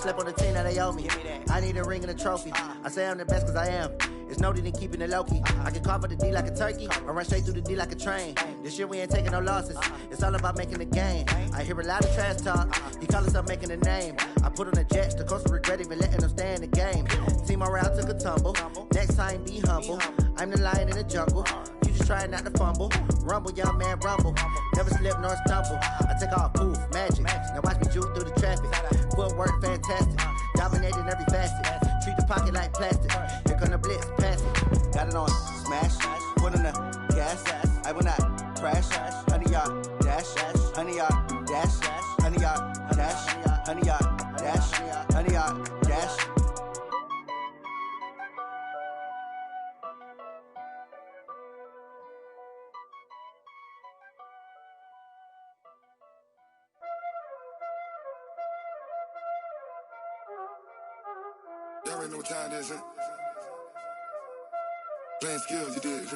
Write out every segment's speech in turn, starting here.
slept on the team that they owe me. I need a ring and a trophy. I say I'm the best cause I am. It's no need in keeping it low-key. I can carve up the D like a turkey or run straight through the D like a train. This year we ain't taking no losses. It's all about making a game. I hear a lot of trash talk. He call himself making a name. I put on the Jets. The coach will regret even letting them stay in the game. Team morale took a tumble. Next time be humble. I'm the lion in the jungle. You just trying not to fumble. Rumble, young man, rumble. Never slip nor stumble. I take off, poof, magic. Now watch me juke through the traffic. Footwork fantastic. Dominating every facet. Treat the pocket like plastic. Here come the blitz, pass it. Got it on, smash. Put in the gas. I will not crash. 100-yard dash. 100-yard dash. 100-yard dash. 100-yard dash. 100-yard dash. Y'all already know what time it is, huh? Playing skills, you did.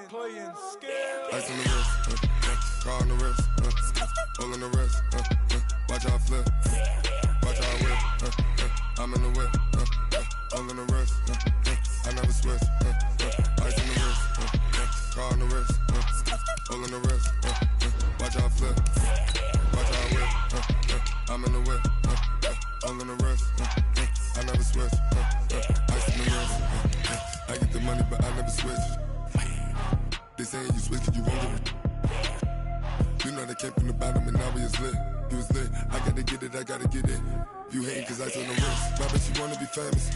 Playing skills. Ice on the wrist, car on the wrist, all on the wrist, watch out flip, watch out whip, I'm in the whip, all on the wrist, I never switch, ice on the wrist, car on the wrist, all on the wrist, watch out flip, watch out whip, I'm in the whip, all on the wrist, I never switch, ice on the wrist, I get the money but I never switch. They saying you switch and you won't get it. You know they came from the bottom and now we is lit. You was lit, I gotta get it, I gotta get it. You hating cause ice on the wrist. My bitch, you wanna be famous,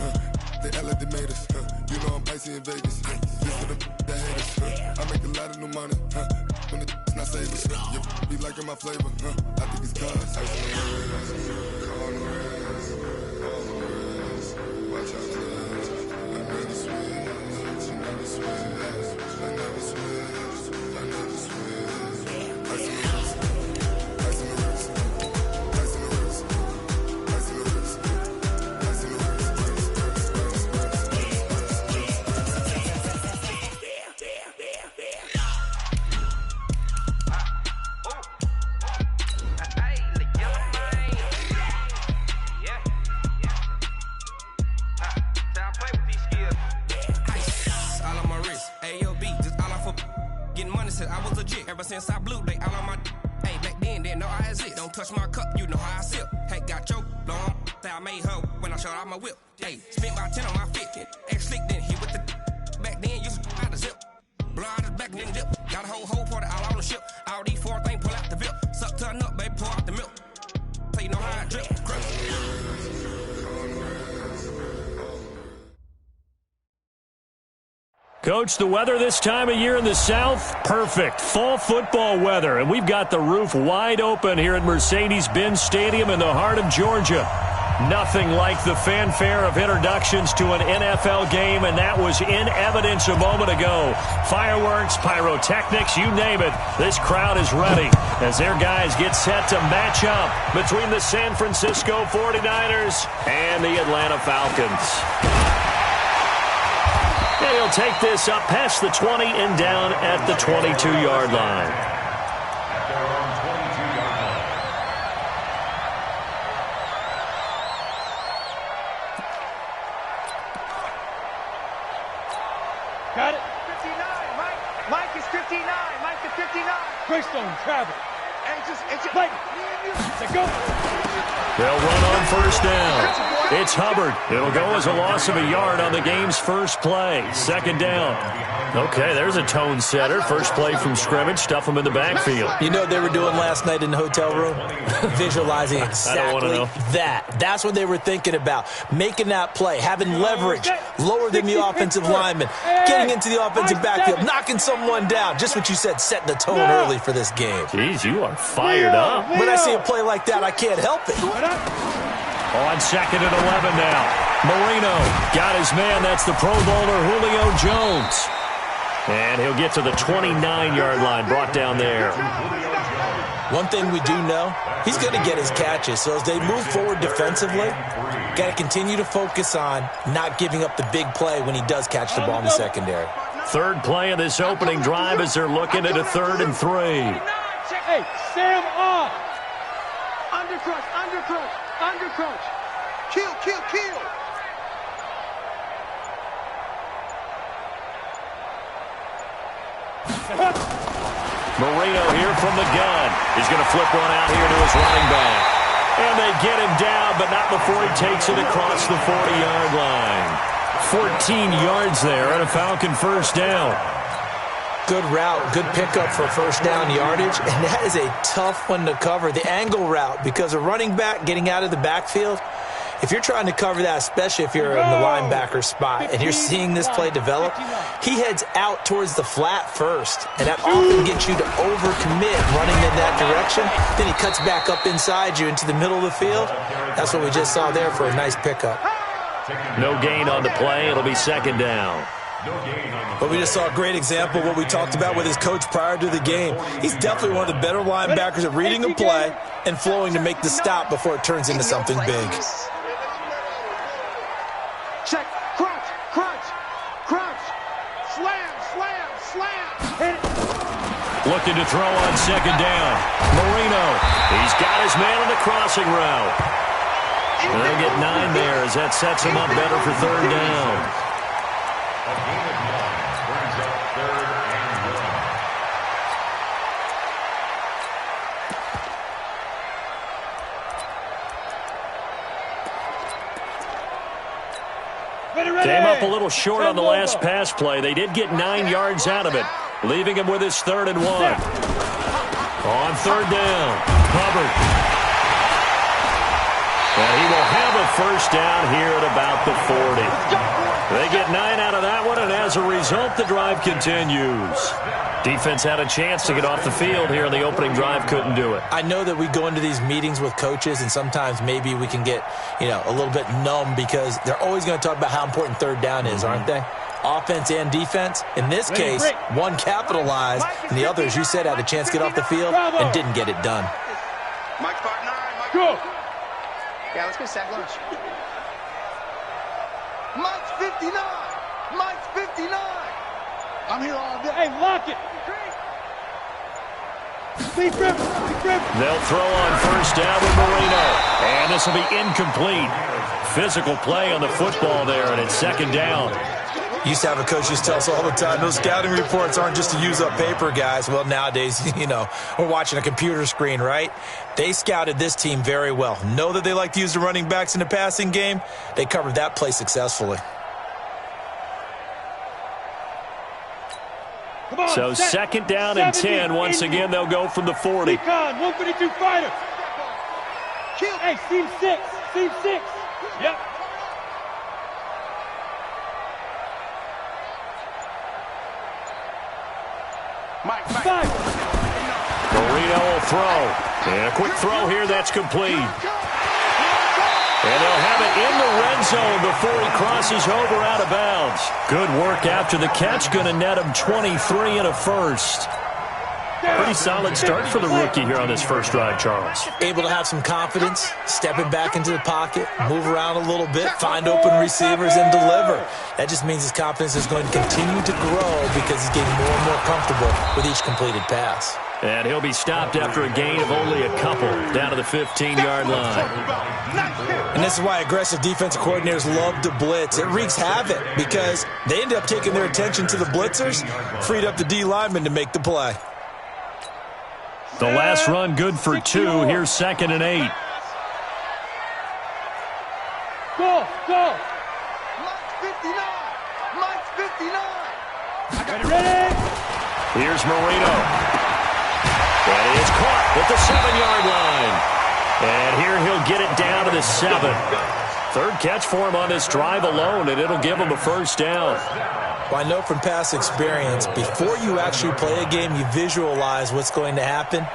They act like they made us, You know I'm icy in Vegas, This for the haters, I make a lot of new money, When it's not savers, You be liking my flavor, I think it's cause ice on the wrist, on the wrist, on the wrist. Watch out, cuz I never switch, I never switch, I never switch, I never switch. Ice on the wrist, ice on the wrist, ice on the wrist, ice on the wrist, ice on the I was legit ever since I blew they all on my hey back then didn't know I exist. Don't touch my cup, you know how I sip. Hey, got your long that I made her when I showed out my whip. Hey, spent my 10 on my 50. Ex slick then hit with the back then used to out the zip. Blow out his back and then dip. Got a whole party all on the ship. All these four things pull out the VIP. Suck to a nut, baby, pour out the milk. So you know how I drip. Coach, the weather this time of year in the South, perfect. Fall football weather, and we've got the roof wide open here at Mercedes-Benz Stadium in the heart of Georgia. Nothing like the fanfare of introductions to an NFL game, and that was in evidence a moment ago. Fireworks, pyrotechnics, you name it. This crowd is ready as their guys get set to match up between the San Francisco 49ers and the Atlanta Falcons. And he'll take this up past the 20 and down at the 22-yard line. Got it. 59, Mike. Mike is 59. Mike is 59. Greystone, travel. Mike. Let's go. They'll run on first down. It's Hubbard. It'll go as a loss of a yard on the game's first play. Second down. Okay, there's a tone setter. First play from scrimmage. Stuff them in the backfield. You know what they were doing last night in the hotel room? Visualizing exactly that. That's what they were thinking about. Making that play, having leverage, lower than the offensive lineman, getting into the offensive backfield, knocking someone down. Just what you said, setting the tone early for this game. Jeez, you are fired up. When I see a play like that, I can't help it. On second and 11 now. Marino got his man. That's the Pro Bowler Julio Jones. And he'll get to the 29-yard line, brought down there. One thing we do know, he's going to get his catches. So as they move forward defensively, got to continue to focus on not giving up the big play when he does catch the ball in the secondary. Third play of this opening drive as they're looking at a 3rd and 3. Hey, Sam off. Undercrush, undercrush, undercrush. Kill, kill, kill. Marino here from the gun. He's going to flip one out here to his running back. And they get him down, but not before he takes it across the 40-yard line. 14 yards there and a Falcon first down. Good route, good pickup for first down yardage, and that is a tough one to cover, the angle route, because a running back getting out of the backfield, if you're trying to cover that, especially if you're in the linebacker spot and you're seeing this play develop, he heads out towards the flat first, and that often gets you to overcommit running in that direction. Then he cuts back up inside you into the middle of the field. That's what we just saw there for a nice pickup. No gain on the play. It'll be second down. But we just saw a great example of what we talked about with his coach prior to the game. He's definitely one of the better linebackers at reading a play and flowing to make the stop before it turns into something big. Check, crunch, crunch, crunch. Slam, slam, slam. Hit it. Looking to throw on second down. Marino. He's got his man on the crossing route. And they'll get 9 there as that sets him up better for third down. A gain of 9 brings up 3rd and 1. Came up a little short on the last pass play. They did get 9 yards out of it, leaving him with his 3rd and 1. On third down, Hubbard. And he will have a first down here at about the 40. They get 9 out of that one, and as a result, the drive continues. Defense had a chance to get off the field here in the opening drive, couldn't do it. I know that we go into these meetings with coaches, and sometimes maybe we can get, a little bit numb because they're always going to talk about how important third down is, aren't they? Offense and defense. In this case, one capitalized, and the other, as you said, had a chance to get off the field and didn't get it done. Mike part 9, Mike. Go. Yeah, let's go sack lunch. Mike's 59. Mike's 59. I'm here all day. Hey, lock it. They'll throw on first down with Marino. And this will be incomplete. Physical play on the football there, and it's second down. Used to have a coach used to tell us all the time, those scouting reports aren't just to use up paper, guys. Well, nowadays, we're watching a computer screen, right? They scouted this team very well. Know that they like to use the running backs in the passing game. They covered that play successfully. On, so second down and 10. Once again, they'll go from the 40. 152 fighter. Hey, seam 6. Seam 6. Yep. Mike. Marino will throw. And a quick throw here, that's complete. And they'll have it in the red zone before he crosses over out of bounds. Good work after the catch. Going to net him 23 and a first. Pretty solid start for the rookie here on this first drive, Charles. Able to have some confidence, stepping back into the pocket, move around a little bit, find open receivers, and deliver. That just means his confidence is going to continue to grow because he's getting more and more comfortable with each completed pass. And he'll be stopped after a gain of only a couple down to the 15-yard line. And this is why aggressive defensive coordinators love to blitz. It wreaks havoc because they end up taking their attention to the blitzers, freed up the D lineman to make the play. The last run good for 2. Here's second and 8. Go. Mike's 59. Mike's 59. Ready. Here's Marino. And he is caught at the 7-yard line. And here he'll get it down to the 7. Third catch for him on this drive alone, and it'll give him a first down. Well, I know from past experience, before you actually play a game, you visualize what's going to happen.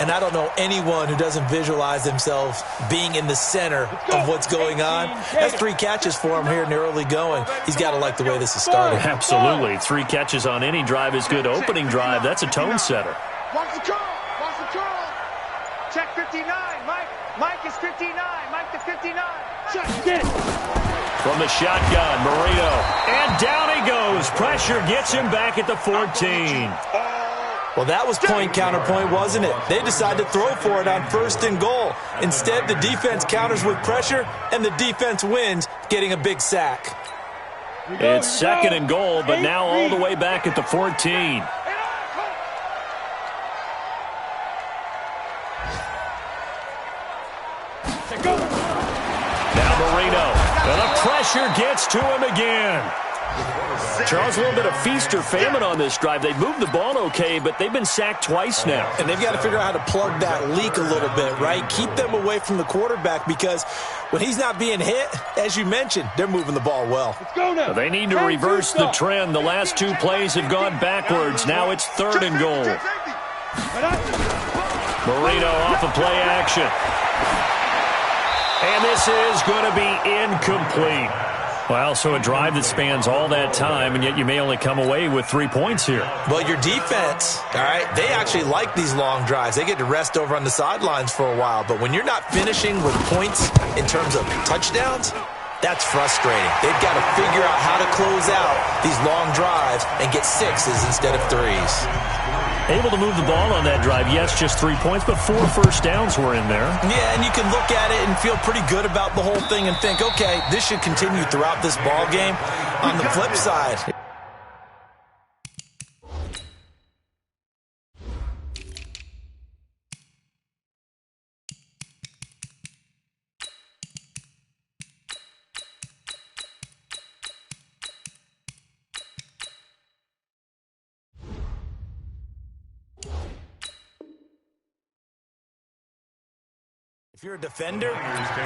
And I don't know anyone who doesn't visualize themselves being in the center of what's going on. That's 3 catches for him here in the early going. He's got to like the way this is starting. Absolutely. 3 catches on any drive is good. Opening drive, that's a tone setter. Watch the curl. Check 59. Mike is 59. Mike to 59. Check it. From the shotgun, Marino. And down he goes. Pressure gets him back at the 14. Well, that was point counterpoint, wasn't it? They decided to throw for it on 1st and goal. Instead, the defense counters with pressure, and the defense wins, getting a big sack. It's 2nd and goal, but now all the way back at the 14. Now Marino, and the pressure gets to him again. Charles, a little bit of feast or famine on this drive. They've moved the ball okay, but they've been sacked twice now. And they've got to figure out how to plug that leak a little bit, right? Keep them away from the quarterback, because when he's not being hit, as you mentioned, they're moving the ball well. Let's go now. They need to reverse the trend. The last 2 plays have gone backwards. Now it's 3rd and goal. Marino off of play action. And this is going to be incomplete. Well, so a drive that spans all that time, and yet you may only come away with 3 points here. Well, your defense, all right, they actually like these long drives. They get to rest over on the sidelines for a while. But when you're not finishing with points in terms of touchdowns, that's frustrating. They've got to figure out how to close out these long drives and get 6s instead of 3s. Able to move the ball on that drive. Yes, just 3 points, but 4 first downs were in there. Yeah, and you can look at it and feel pretty good about the whole thing and think, okay, this should continue throughout this ball game. On the flip side, if you're a defender,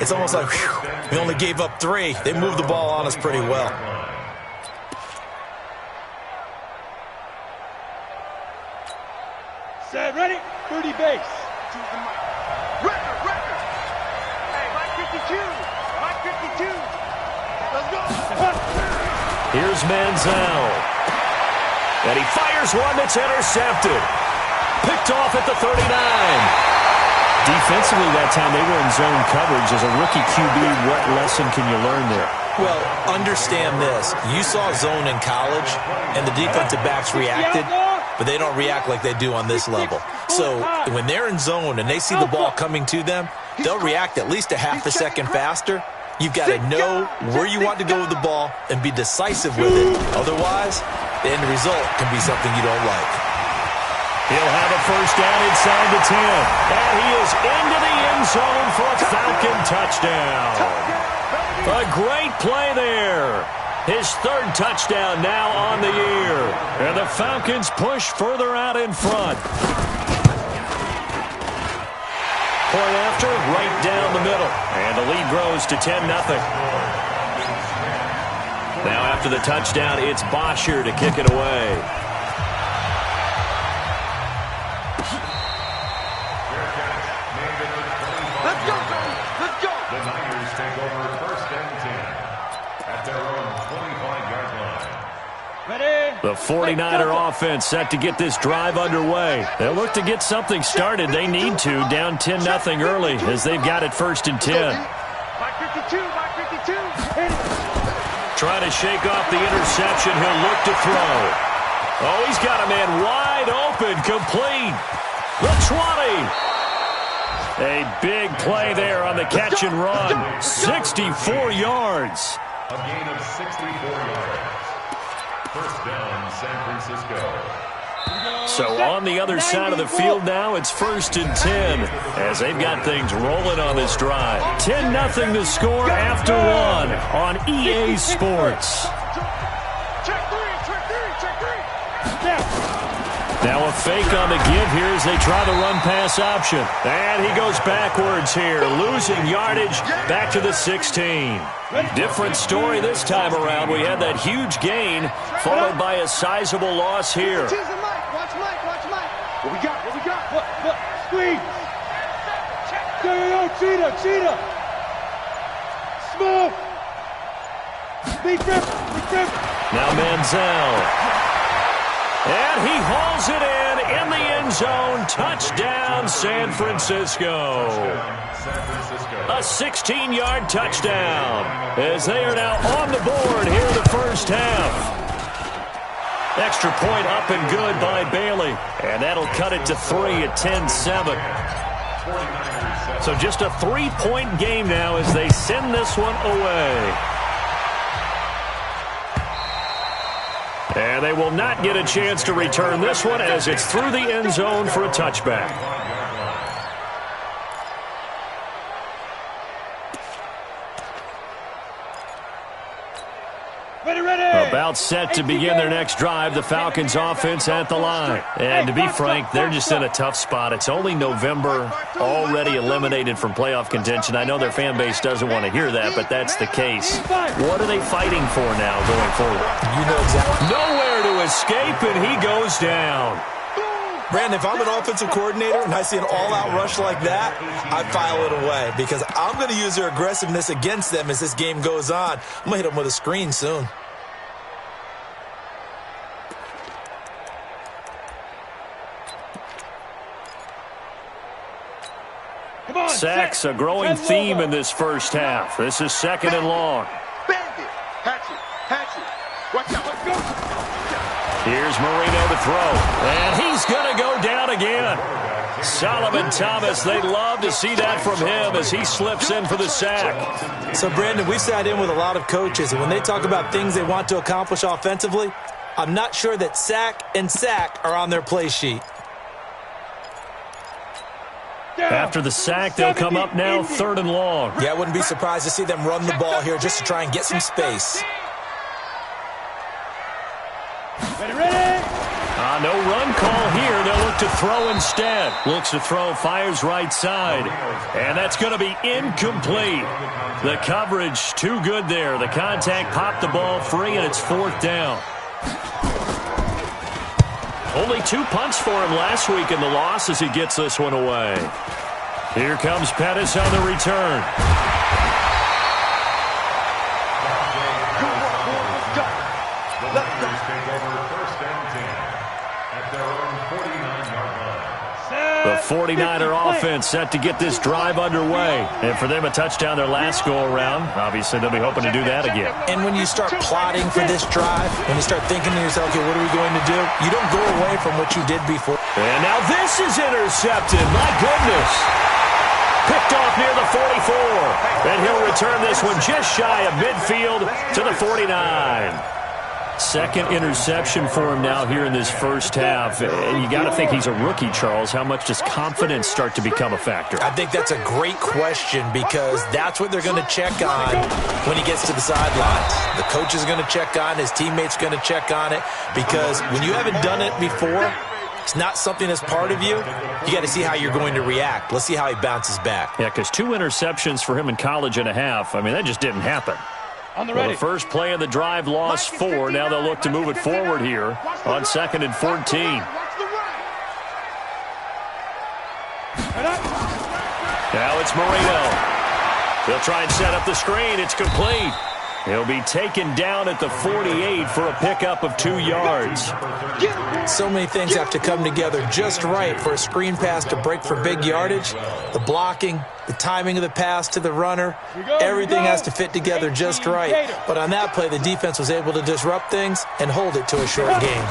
it's almost like, whew, we only gave up 3. They moved the ball on us pretty well. Set, ready, 30 base. Record. Hey, Mike 52. Mike 52. Let's go. Here's Manziel. And he fires one that's intercepted. Picked off at the 39. Defensively that time, they were in zone coverage. As a rookie QB, what lesson can you learn there? Well, understand this. You saw zone in college, and the defensive backs reacted, but they don't react like they do on this level. So when they're in zone and they see the ball coming to them, they'll react at least a half a second faster. You've got to know where you want to go with the ball and be decisive with it. Otherwise, the end result can be something you don't like. He'll have a first down inside the 10. And he is into the end zone for a Falcon touchdown. A great play there. His 3rd touchdown now on the year. And the Falcons push further out in front. Point after, right down the middle. And the lead grows to 10-0. Now after the touchdown, it's Bosher to kick it away. The 49er offense set to get this drive underway. They'll look to get something started. They need to, down 10-0 early as they've got it 1st and 10. Mike 52, Mike 52. Trying to shake off the interception. He'll look to throw. Oh, he's got a man wide open, complete. The 20. A big play there on the catch and run. 64 yards. A gain of 64 yards. First down, San Francisco. So on the other side of the field now, it's 1st and 10 as they've got things rolling on this drive. 10-0 the score after 1 on EA Sports. Check 3. Now a fake on the give here as they try the run-pass option. And he goes backwards here, losing yardage back to the 16. Different story this time around. We had that huge gain followed by a sizable loss here. Watch Mike. What we got? What? Squeeze. Yo, cheetah. Smoke. Big grip. Now Manziel. And he hauls it in the end zone. Touchdown, San Francisco. A 16-yard touchdown as they are now on the board here in the first half. Extra point up and good by Bailey. And that'll cut it to 3 at 10-7. So just a 3-point game now as they send this one away. And they will not get a chance to return this one as it's through the end zone for a touchback. About set to begin their next drive, the Falcons offense at the line. And to be frank, they're just in a tough spot. It's only November, already eliminated from playoff contention. I know their fan base doesn't want to hear that, but that's the case. What are they fighting for now going forward? You know exactly. Nowhere to escape, and he goes down. Brandon, if I'm an offensive coordinator and I see an all-out rush like that, I file it away because I'm going to use their aggressiveness against them as this game goes on. I'm going to hit them with a screen soon. Sacks, a growing theme in this first half. This is 2nd and long. Watch out, let's go. Here's Marino to throw, and he's going to go down again. Solomon Thomas, they'd love to see that from him as he slips in for the sack. So, Brandon, we sat in with a lot of coaches, and when they talk about things they want to accomplish offensively, I'm not sure that sack and sack are on their play sheet. After the sack, they'll come up now 3rd and long. Yeah, I wouldn't be surprised to see them run the ball here just to try and get some space. No run call here. They'll look to throw instead. Looks to throw, fires right side. And that's going to be incomplete. The coverage too good there. The contact popped the ball free, and it's 4th down. Only 2 punts for him last week in the loss as he gets this one away. Here comes Pettis on the return. The 49er offense set to get this drive underway. And for them, a touchdown their last go-around. Obviously, they'll be hoping to do that again. And when you start plotting for this drive, when you start thinking to yourself, okay, what are we going to do? You don't go away from what you did before. And now this is intercepted. My goodness. Picked off near the 44. And he'll return this one just shy of midfield to the 49. Second interception for him now here in this first half. And you got to think he's a rookie, Charles. How much does confidence start to become a factor? I think that's a great question because that's what they're going to check on when he gets to the sidelines. The coach is going to check on, his teammates going to check on it because when you haven't done it before, it's not something that's part of you. You got to see how you're going to react. Let's see how he bounces back. Yeah, because 2 interceptions for him in college and a half. I mean, that just didn't happen. Well, the first play of the drive lost 4. Now they'll look to move it forward here on 2nd and 14. Now it's Marino. They'll try and set up the screen. It's complete. He'll be taken down at the 48 for a pickup of 2 yards. So many things have to come together just right for a screen pass to break for big yardage. The blocking, the timing of the pass to the runner, everything has to fit together just right. But on that play, the defense was able to disrupt things and hold it to a short game.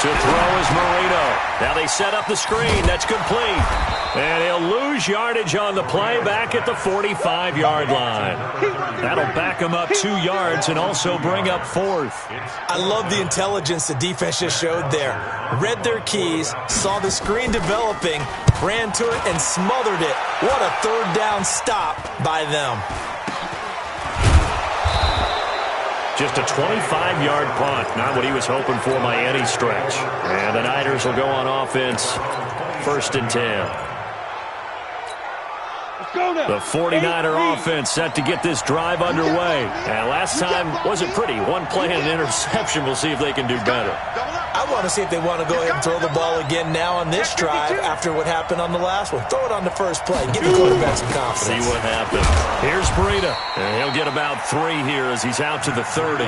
To throw is Marino. Now they set up the screen. That's complete. And he'll lose yardage on the play back at the 45-yard line. That'll back him up 2 yards and also bring up 4th. I love the intelligence the defense just showed there. Read their keys, saw the screen developing, ran to it, and smothered it. What a 3rd down stop by them. Just a 25-yard punt. Not what he was hoping for by any stretch. And the Niners will go on offense 1st and 10. The 49er offense set to get this drive underway. And last time wasn't pretty. 1 play and an interception. We'll see if they can do better. I want to see if they want to go ahead and throw the ball again now on this drive after what happened on the last one. Throw it on the first play. Give the quarterback some confidence. See what happens. Here's Breida. And he'll get about 3 here as he's out to the 30.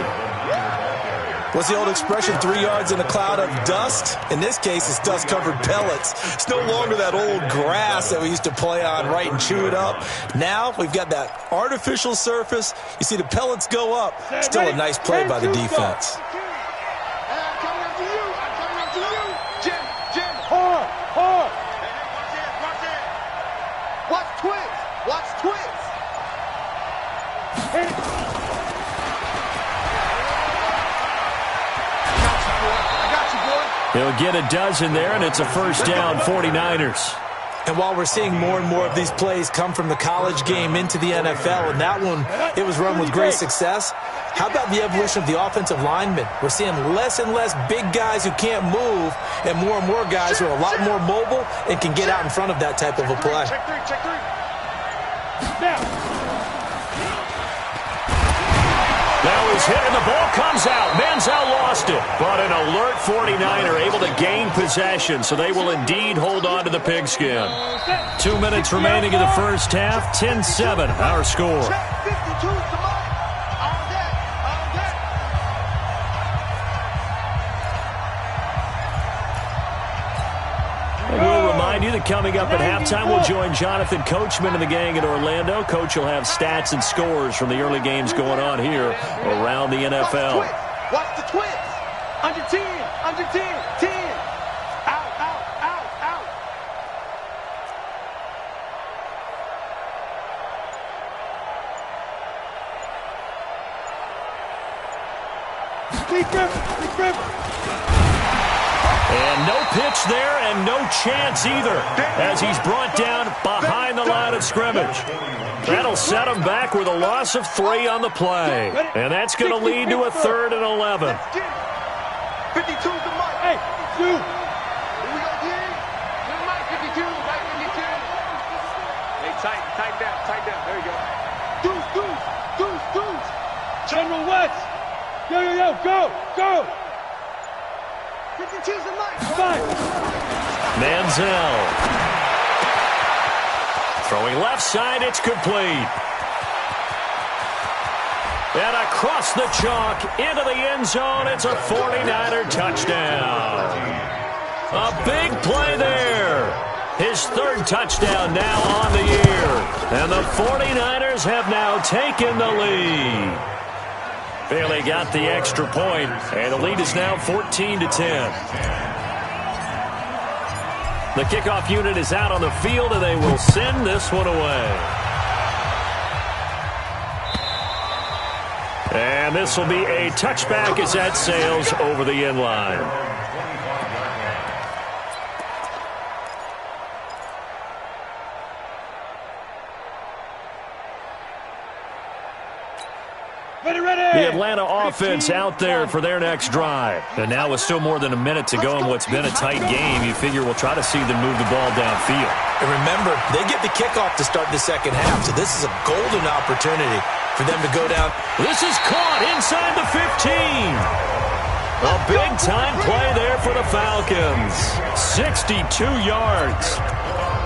What's the old expression, 3 yards in a cloud of dust? In this case, it's dust-covered pellets. It's no longer that old grass that we used to play on, right, and chew it up. Now we've got that artificial surface. You see the pellets go up. Still a nice play by the defense. Watch twist. Hit it. I got you, boy. He'll get a dozen there, and it's a first down, 49ers. And while we're seeing more and more of these plays come from the college game into the NFL, and that one, it was run with great success, how about the evolution of the offensive linemen? We're seeing less and less big guys who can't move, and more guys who are a lot more mobile and can get out in front of that type of a play. Check three. Now He's hit and the ball comes out. Manziel lost it. But an alert 49er able to gain possession, so they will indeed hold on to the pigskin. 2 minutes remaining in the first half. 10-7, our score. 52 to Mike. On deck. We'll remind you that coming up at halftime, we'll join Jonathan Coachman and the gang in Orlando. Coach will have stats and scores from the early games going on here around the NFL. Watch the twist. Under 10. 10. Out. Big River. And no pitch there and no chance either as he's brought down behind the line of scrimmage. That'll set him back with a loss of 3 on the play. And that's going to lead to a 3rd and 11. 52 to Mike. Hey, 2. Here we go, D. Mike 52. Hey, tight down. There you go. Deuce. General West. Yo, go. 52's the Mike. Manziel. Throwing left side, it's complete. And across the chalk, into the end zone, it's a 49er touchdown. A big play there. His 3rd touchdown now on the year. And the 49ers have now taken the lead. Bailey got the extra point, and the lead is now 14-10. The kickoff unit is out on the field, and they will send this one away. And this will be a touchback as that sails over the end line. The Atlanta offense out there for their next drive. And now with still more than a minute to go in what's been a tight game, you figure we'll try to see them move the ball downfield. And remember, they get the kickoff to start the second half, so this is a golden opportunity for them to go down. This is caught inside the 15. A big-time play there for the Falcons. 62 yards.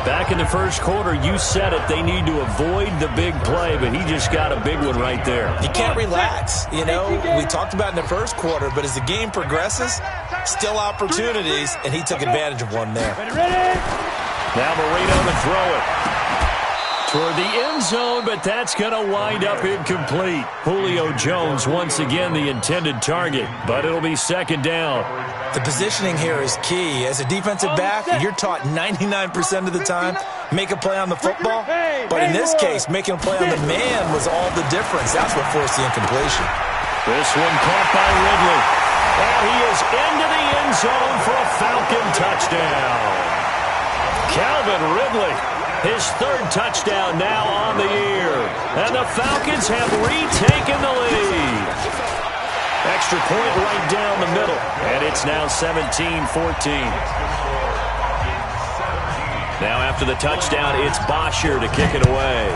Back in the first quarter, you said it, they need to avoid the big play, but he just got a big one right there. You can't relax. You know, we talked about in the first quarter, but as the game progresses, still opportunities, and he took advantage of one there. Now Marino to throw it toward the end zone, but that's going to wind up incomplete. Julio Jones once again the intended target, but it'll be 2nd down. The positioning here is key. As a defensive back, you're taught 99% of the time, make a play on the football. But in this case, making a play on the man was all the difference. That's what forced the incompletion. This one caught by Ridley. And he is into the end zone for a Falcon touchdown. Calvin Ridley, his 3rd touchdown now on the year. And the Falcons have retaken the lead. Extra point right down the middle. And it's now 17-14. Now after the touchdown, it's Bosher to kick it away.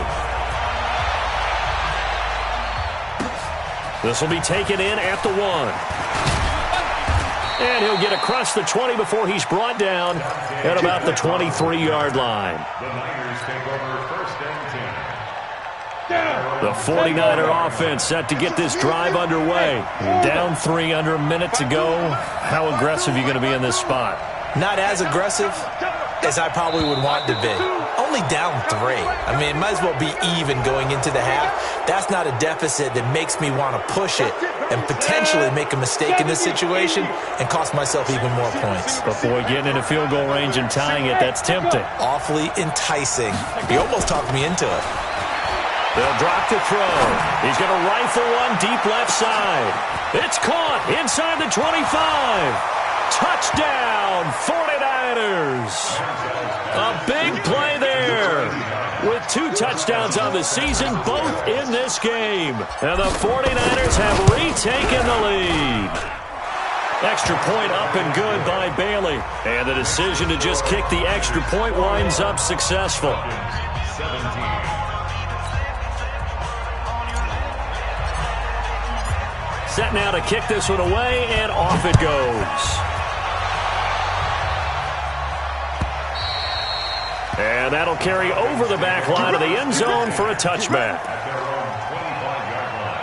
This will be taken in at the 1. And he'll get across the 20 before he's brought down at about the 23-yard line. The Niners take over 1st and 10. The 49er offense set to get this drive underway. Down 3 under a minute to go. How aggressive are you going to be in this spot? Not as aggressive as I probably would want to be. only down 3. I mean, it might as well be even going into the half. That's not a deficit that makes me want to push it and potentially make a mistake in this situation and cost myself even more points. But boy, getting into field goal range and tying it, that's tempting. Awfully enticing. He almost talked me into it. They'll drop to throw. He's going to rifle one deep left side. It's caught inside the 25. Touchdown, 49ers. A big play there. With 2 touchdowns on the season, both in this game. And the 49ers have retaken the lead. Extra point up and good by Bailey. And the decision to just kick the extra point winds up successful. 17. Set now to kick this one away, and off it goes. And that'll carry over the back line of the end zone for a touchback. At their own 25-yard line.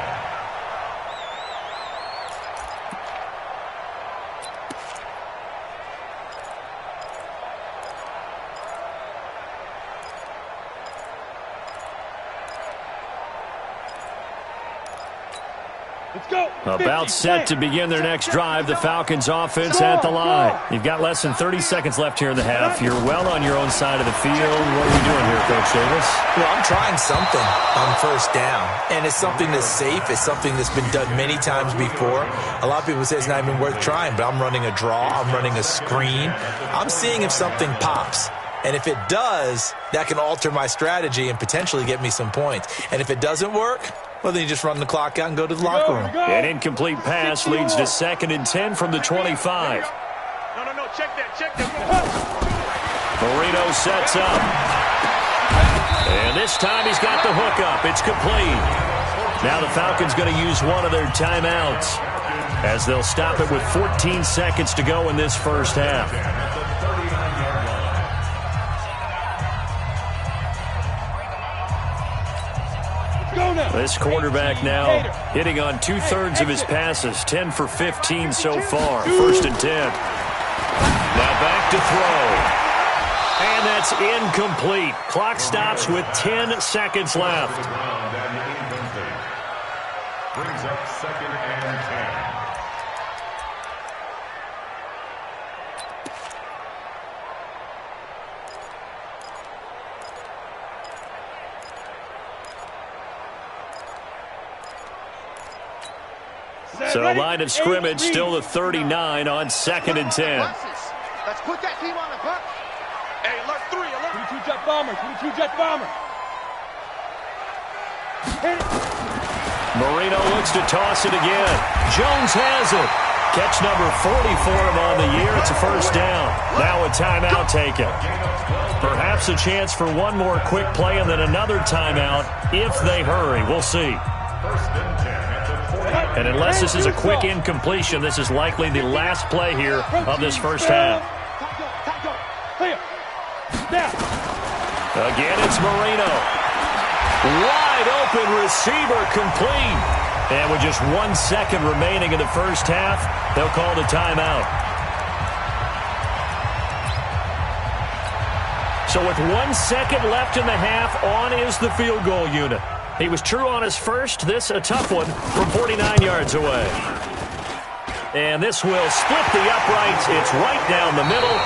Let's go. About set to begin their next drive, the Falcons offense at the line. You've got less than 30 seconds left here in the half. You're well on your own side of the field. What are we doing here, Coach Davis? Well, I'm trying something on first down, and it's something that's safe. It's something that's been done many times before. A lot of people say it's not even worth trying, but I'm running a draw. I'm running a screen. I'm seeing if something pops. And if it does, that can alter my strategy and potentially get me some points. And if it doesn't work, well, then you just run the clock out and go to the locker room. An incomplete pass leads to 2nd and 10 from the 25. No, check that. Marino sets up. And this time he's got the hook up. It's complete. Now the Falcons going to use one of their timeouts as they'll stop it with 14 seconds to go in this first half. This quarterback now hitting on 2/3 of his passes, 10 for 15 so far. 1st and 10. Now back to throw. And that's incomplete. Clock stops with 10 seconds left. Brings up 2nd and 10. So line of scrimmage still the 39 on 2nd and 10. Let's put that team on the bus. Hey, alert 3, alert. 22 jet bomber, 22 jet bomber. Hit it. Marino looks to toss it again. Jones has it. Catch number 40 for him on the year. It's a first down. Now a timeout taken. Perhaps a chance for one more quick play and then another timeout if they hurry. We'll see. 1st and 10 at the 40. And unless this is a quick incompletion, this is likely the last play here of this first half. Again, it's Marino. Wide open receiver complete. And with just 1 second remaining in the first half, they'll call the timeout. So with 1 second left in the half, on is the field goal unit. He was true on his first. This a tough one from 49 yards away. And this will split the uprights. It's right down the middle.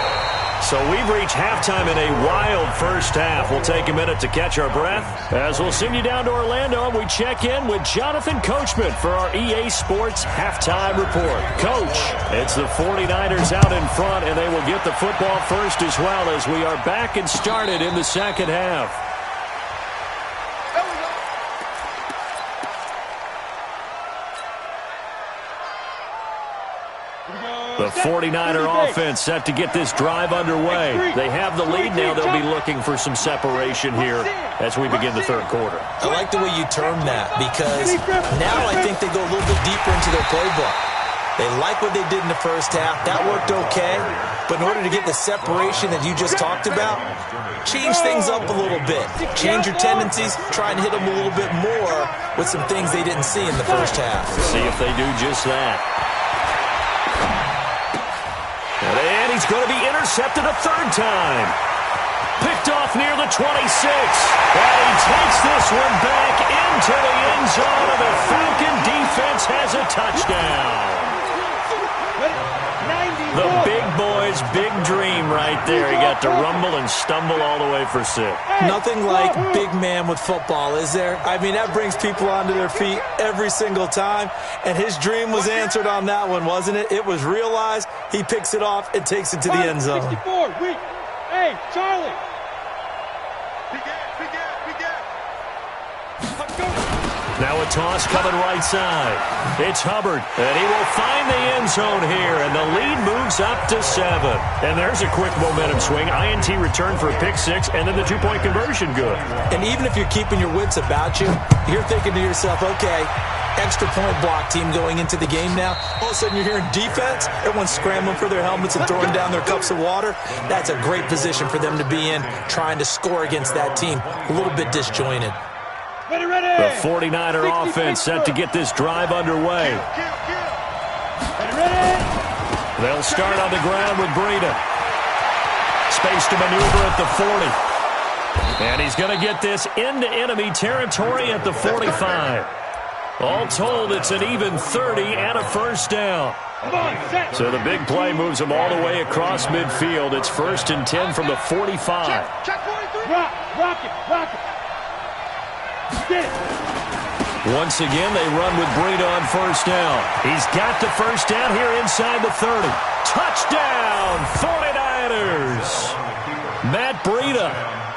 So we've reached halftime in a wild first half. We'll take a minute to catch our breath as we'll send you down to Orlando and we check in with Jonathan Coachman for our EA Sports Halftime Report. Coach, it's the 49ers out in front, and they will get the football first as well as we are back and started in the second half. The 49er offense set to get this drive underway. They have the lead now. They'll be looking for some separation here as we begin the third quarter. I like the way you term that because now I think they go a little bit deeper into their playbook. They like what they did in the first half. That worked okay. But in order to get the separation that you just talked about, change things up a little bit. Change your tendencies. Try and hit them a little bit more with some things they didn't see in the first half. See if they do just that. And he's going to be intercepted a third time. Picked off near the 26. And he takes this one back into the end zone, and the Falcon defense has a touchdown. The big boy's big dream right there. He got to rumble and stumble all the way for 6. Nothing like big man with football, is there? I mean, that brings people onto their feet every single time. And his dream was answered on that one, wasn't it? It was realized. He picks it off and takes it to the end zone. 64, weak. Hey, Charlie. Now a toss coming right side. It's Hubbard, and he will find the end zone here, and the lead moves up to 7. And there's a quick momentum swing. INT return for a pick 6, and then the 2-point conversion good. And even if you're keeping your wits about you, you're thinking to yourself, okay, extra point block team going into the game now. All of a sudden you're hearing defense. Everyone's scrambling for their helmets and throwing down their cups of water. That's a great position for them to be in, trying to score against that team. A little bit disjointed. The 49er offense set to get this drive underway. They'll start on the ground with Breida. Space to maneuver at the 40. And he's going to get this into enemy territory at the 45. All told, it's an even 30 and a first down. So the big play moves him all the way across midfield. It's 1st and 10 from the 45. Rock it. Once again, they run with Breida on first down. He's got the first down here inside the 30. Touchdown, 49ers! Matt Breida,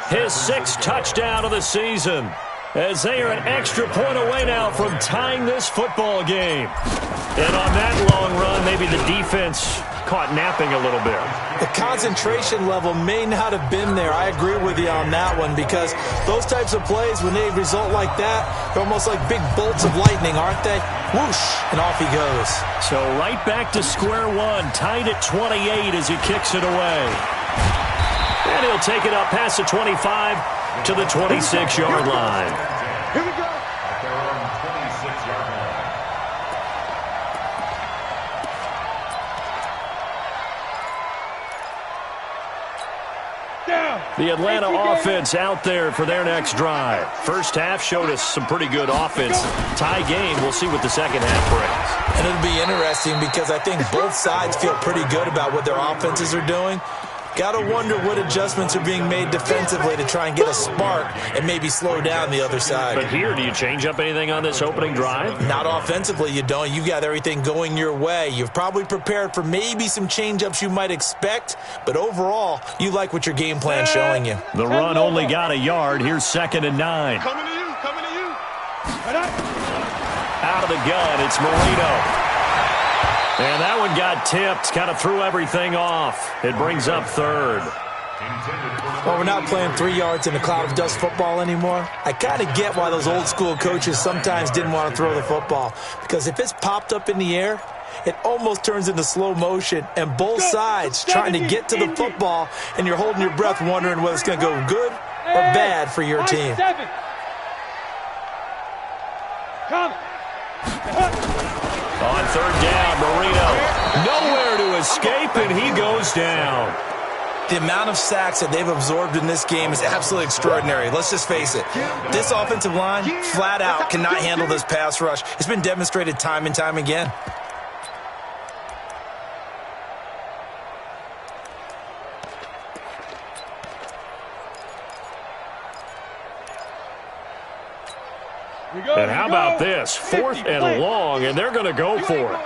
his 6th touchdown of the season, as they are an extra point away now from tying this football game. And on that long run, maybe the defense caught napping a little bit. The concentration level may not have been there. I agree with you on that one, because those types of plays, when they result like that, they're almost like big bolts of lightning, aren't they? Whoosh, and off he goes. So right back to square one, tied at 28 as he kicks it away. And he'll take it up past the 25 to the 26-yard line. Here we go. At their own 26-yard line. The Atlanta offense out there for their next drive. First half showed us some pretty good offense. Tie game, we'll see what the second half brings. And it'll be interesting because I think both sides feel pretty good about what their offenses are doing. Got to wonder what adjustments are being made defensively to try and get a spark and maybe slow down the other side. But here, do you change up anything on this opening drive? Not offensively, you don't. You've got everything going your way. You've probably prepared for maybe some change-ups you might expect, but overall, you like what your game plan's showing you. The run only got a yard. Here's 2nd and 9. Coming to you. Out of the gun, it's Marino. And that one got tipped, kind of threw everything off. It brings up 3rd. Well, we're not playing 3 yards in a cloud of dust football anymore. I kind of get why those old school coaches sometimes didn't want to throw the football, because if it's popped up in the air, it almost turns into slow motion, and both sides trying to get to the football, and you're holding your breath wondering whether it's going to go good or bad for your team. On 3rd down, Marino nowhere to escape, and he goes down. The amount of sacks that they've absorbed in this game is absolutely extraordinary. Let's just face it. This offensive line, flat out, cannot handle this pass rush. It's been demonstrated time and time again. And how about this? 4th and long, and they're going to go for it.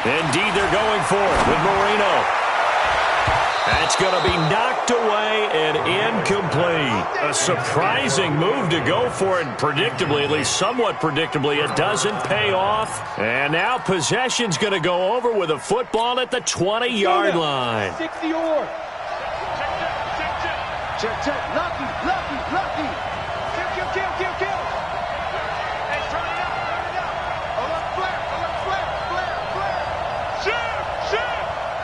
Indeed, they're going for it with Marino. That's going to be knocked away and incomplete. A surprising move to go for it, predictably, at least somewhat predictably. It doesn't pay off. And now possession's going to go over with a football at the 20-yard line. 60 or. Check. Lucky. Kill. Hey, turn it out. A left flare. Shoot.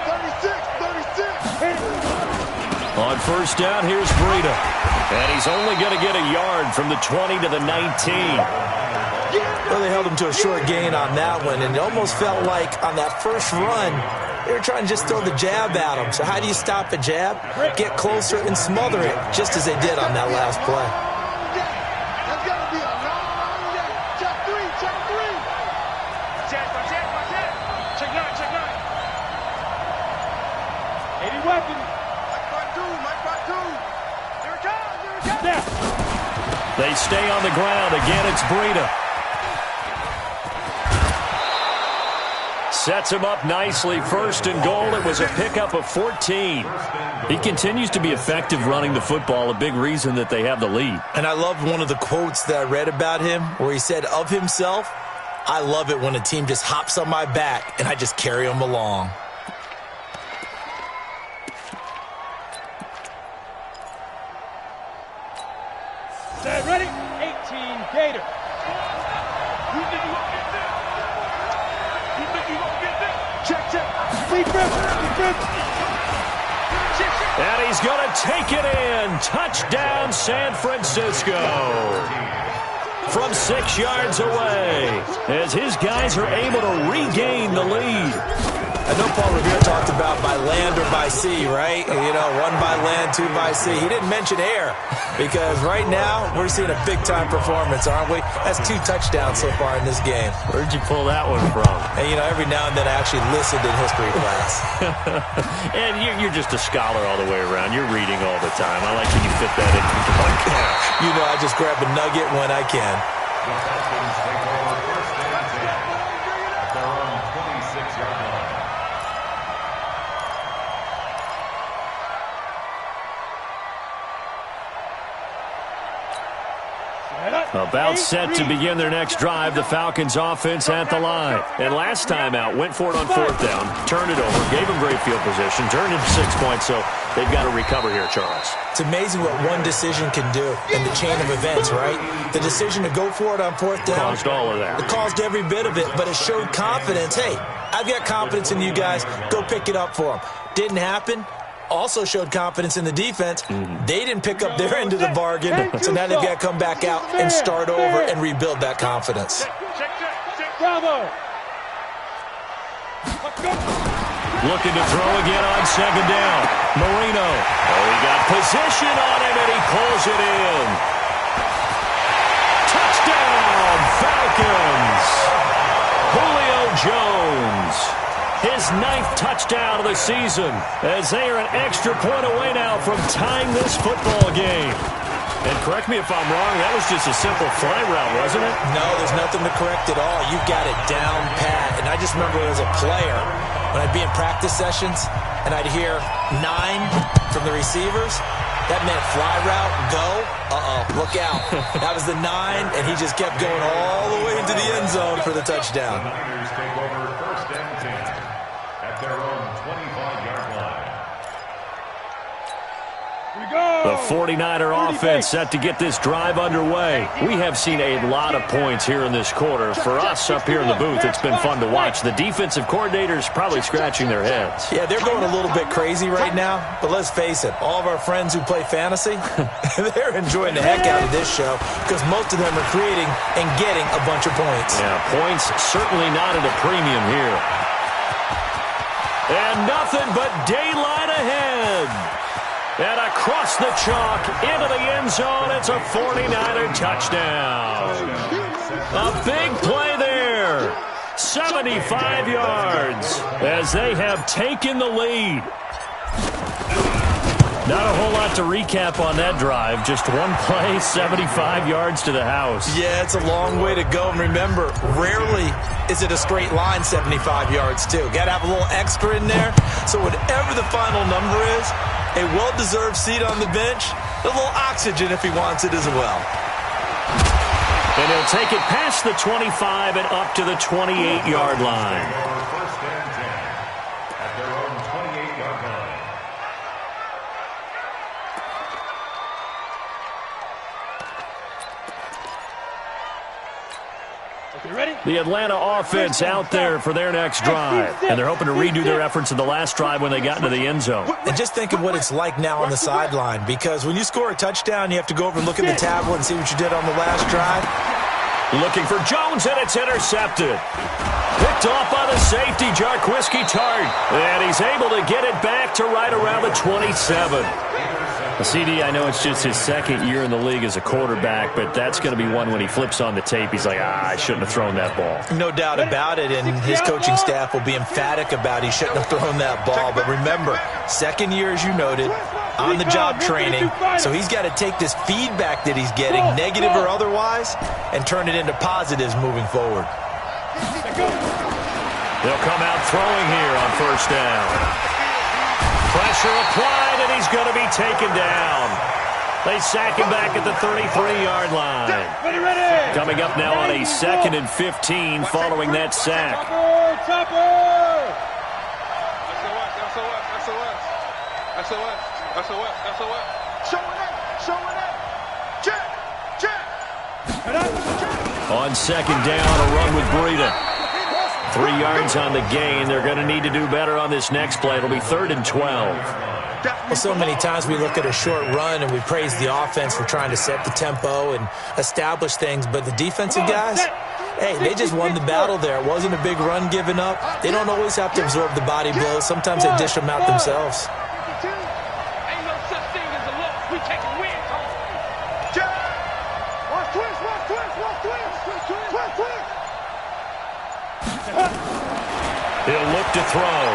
36. On first down, here's Breida. And he's only going to get a yard from the 20 to the 19. Well, they held him to a short gain on that one, and it almost felt like on that first run, They were trying to just throw the jab at him. So how do you stop a jab? Get closer and smother it, just as they did on that last play. That's going to be a long day. Check three. Check 9. 80 weapon. Mike part two. Here it comes. They stay on the ground. Again, it's Breida. Sets him up nicely. First and goal. It was a pickup of 14. He continues to be effective running the football, a big reason that they have the lead. And I love one of the quotes that I read about him where he said of himself, I love it when a team just hops on my back and I just carry them along. Set, ready? 18 Gator. Check. Sleep rip. And he's going to take it in. Touchdown, San Francisco. From 6 yards away, as his guys are able to regain the lead. I know Paul Revere talked about by land or by sea, right? You know, 1 by land, 2 by sea. He didn't mention air because right now we're seeing a big-time performance, aren't we? That's 2 touchdowns so far in this game. Where'd you pull that one from? And, you know, every now and then I actually listened in history class. And you're just a scholar all the way around. You're reading all the time. I like when you fit that in from the podcast. You know, I just grab a nugget when I can. The Falcons take over first and 10 at their own 26-yard line. About set to begin their next drive, the Falcons offense at the line. And last time out, went for it on 4th down, turned it over, gave them great field position, turned into 6 points, so they've got to recover here, Charles. It's amazing what one decision can do in the chain of events, right? The decision to go for it on 4th down. Caused all of that. It caused every bit of it, but it showed confidence. Hey, I've got confidence in you guys. Go pick it up for them. Didn't happen. Also showed confidence in the defense. They didn't pick up their end of the bargain, so now they've got to come back out and start over and rebuild that confidence. Bravo. Looking to throw again on 2nd down. Marino. Oh, he got position on him, and he pulls it in. Touchdown, Falcons. Julio Jones. His 9th touchdown of the season, as they are an extra point away now from tying this football game. And correct me if I'm wrong, that was just a simple fly route, wasn't it? No, there's nothing to correct at all. You got it down pat. And I just remember as a player, when I'd be in practice sessions, and I'd hear 9 from the receivers, that meant fly route, go, look out. That was the 9, and he just kept going all the way into the end zone for the touchdown. The Niners take over first and 10 at their own 25-yard line. The 49er offense set to get this drive underway. We have seen a lot of points here in this quarter. For us up here in the booth, it's been fun to watch. The defensive coordinators probably scratching their heads. Yeah, they're going a little bit crazy right now, but let's face it, all of our friends who play fantasy, they're enjoying the heck out of this show because most of them are creating and getting a bunch of points. Yeah, points certainly not at a premium here. And nothing but daylight ahead. And across the chalk, into the end zone, it's a 49er touchdown. A big play there. 75 yards as they have taken the lead. Not a whole lot to recap on that drive. Just one play, 75 yards to the house. Yeah, it's a long way to go. And remember, rarely is it a straight line 75 yards, too. Got to have a little extra in there. So whatever the final number is, a well-deserved seat on the bench, a little oxygen if he wants it as well. And he'll take it past the 25 and up to the 28-yard line. First and 10 at their own 28-yard line. The Atlanta offense out there for their next drive. And they're hoping to redo their efforts in the last drive when they got into the end zone. And just think of what it's like now on the sideline, because when you score a touchdown, you have to go over and look at the tablet and see what you did on the last drive. Looking for Jones, and it's intercepted. Picked off by the safety, Jarquiski Tart. And he's able to get it back to right around the 27. CD, I know it's just his second year in the league as a quarterback, but that's going to be one when he flips on the tape, he's like, I shouldn't have thrown that ball. No doubt about it, and his coaching staff will be emphatic about he shouldn't have thrown that ball. But remember, second year, as you noted, on-the-job training, so he's got to take this feedback that he's getting, negative or otherwise, and turn it into positives moving forward. They'll come out throwing here on first down. Pressure applied, and he's going to be taken down. They sack him back at the 33-yard line. Coming up now on a 2nd and 15 following that sack. On second down, a run with Breida. 3 yards on the gain. They're going to need to do better on this next play. It'll be 3rd and 12. Well, so many times we look at a short run and we praise the offense for trying to set the tempo and establish things, but the defensive guys, hey, they just won the battle there. It wasn't a big run given up. They don't always have to absorb the body blows. Sometimes they dish them out themselves. Ain't no such thing as a loss. We taking wins. He'll look to throw.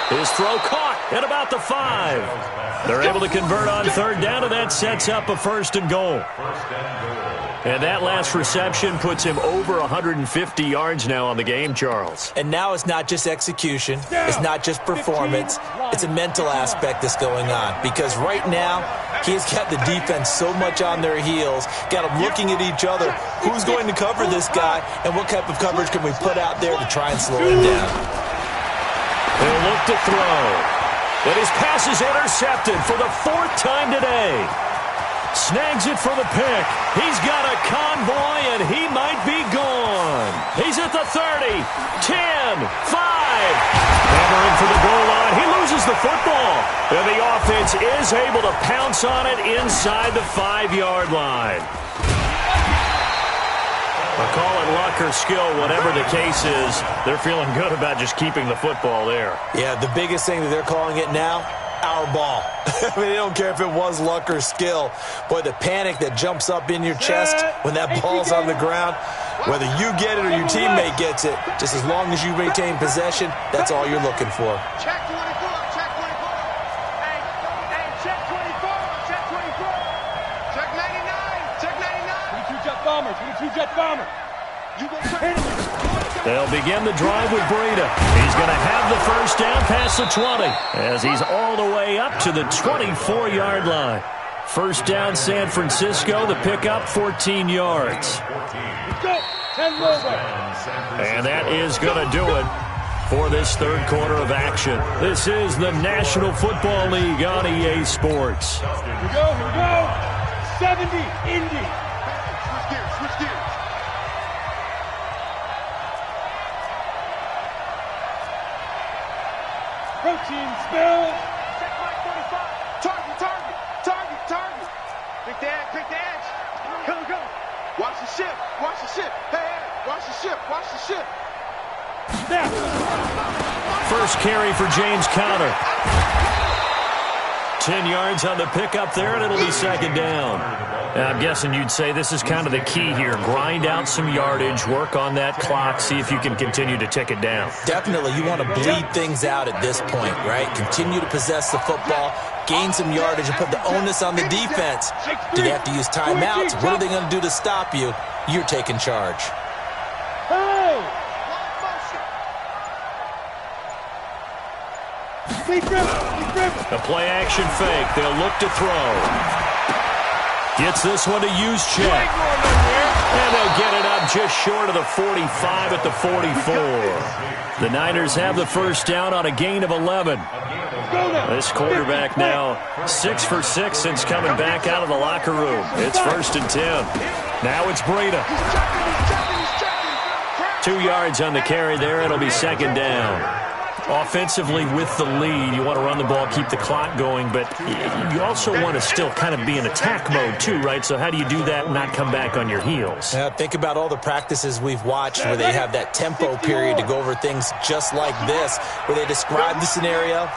His throw caught at about the 5. They're able to convert on 3rd down, and that sets up a 1st and goal. And that last reception puts him over 150 yards now on the game, Charles. And now it's not just execution. It's not just performance. It's a mental aspect that's going on. Because right now, he's got the defense so much on their heels, got them looking at each other. Who's going to cover this guy, and what type of coverage can we put out there to try and slow him down? They'll look to throw. But his pass is intercepted for the 4th time today. Snags it for the pick. He's got a convoy, and he might be gone. He's at the 30, 10, 5. Hammering for the goal line. He loses the football. And the offense is able to pounce on it inside the 5-yard line. Call it luck or skill, whatever the case is, they're feeling good about just keeping the football there. Yeah, the biggest thing that they're calling it now, our ball. I mean, they don't care if it was luck or skill. Boy, the panic that jumps up in your chest when that ball's on the ground, whether you get it or your teammate gets it, just as long as you retain possession, that's all you're looking for. Check 24, check 24. Hey, check 24, check 24. Check 99, check 99. 22 jet bomber, 22 jet bomber. You go hit him. They'll begin the drive with Breida. He's going to have the first down past the 20 as he's all the way up to the 24-yard line. First down, San Francisco. The pickup, 14 yards. And that is going to do it for this 3rd quarter of action. This is the National Football League on EA Sports. Here we go. 70, Indy. Switch gears. Protein spill. Check my 45. Target. Pick the edge. Go. Watch the ship. Hey, watch the ship. Snap. First carry for James Conner. 10 yards on the pickup there, and it'll be 2nd down. Now, I'm guessing you'd say this is kind of the key here. Grind out some yardage, work on that clock, see if you can continue to tick it down. Definitely. You want to bleed things out at this point, right? Continue to possess the football, gain some yardage, and put the onus on the defense. Do they have to use timeouts? What are they going to do to stop you? You're taking charge. A play-action fake. They'll look to throw. Gets this one to use check. And they'll get it up just short of the 45 at the 44. The Niners have the first down on a gain of 11. This quarterback now 6 for 6 since coming back out of the locker room. It's 1st and 10. Now it's Breida. 2 yards on the carry there. It'll be 2nd down. Offensively with the lead, you want to run the ball, keep the clock going, but you also want to still kind of be in attack mode too, right? So how do you do that and not come back on your heels? Yeah, think about all the practices we've watched where they have that tempo period to go over things just like this, where they describe the scenario,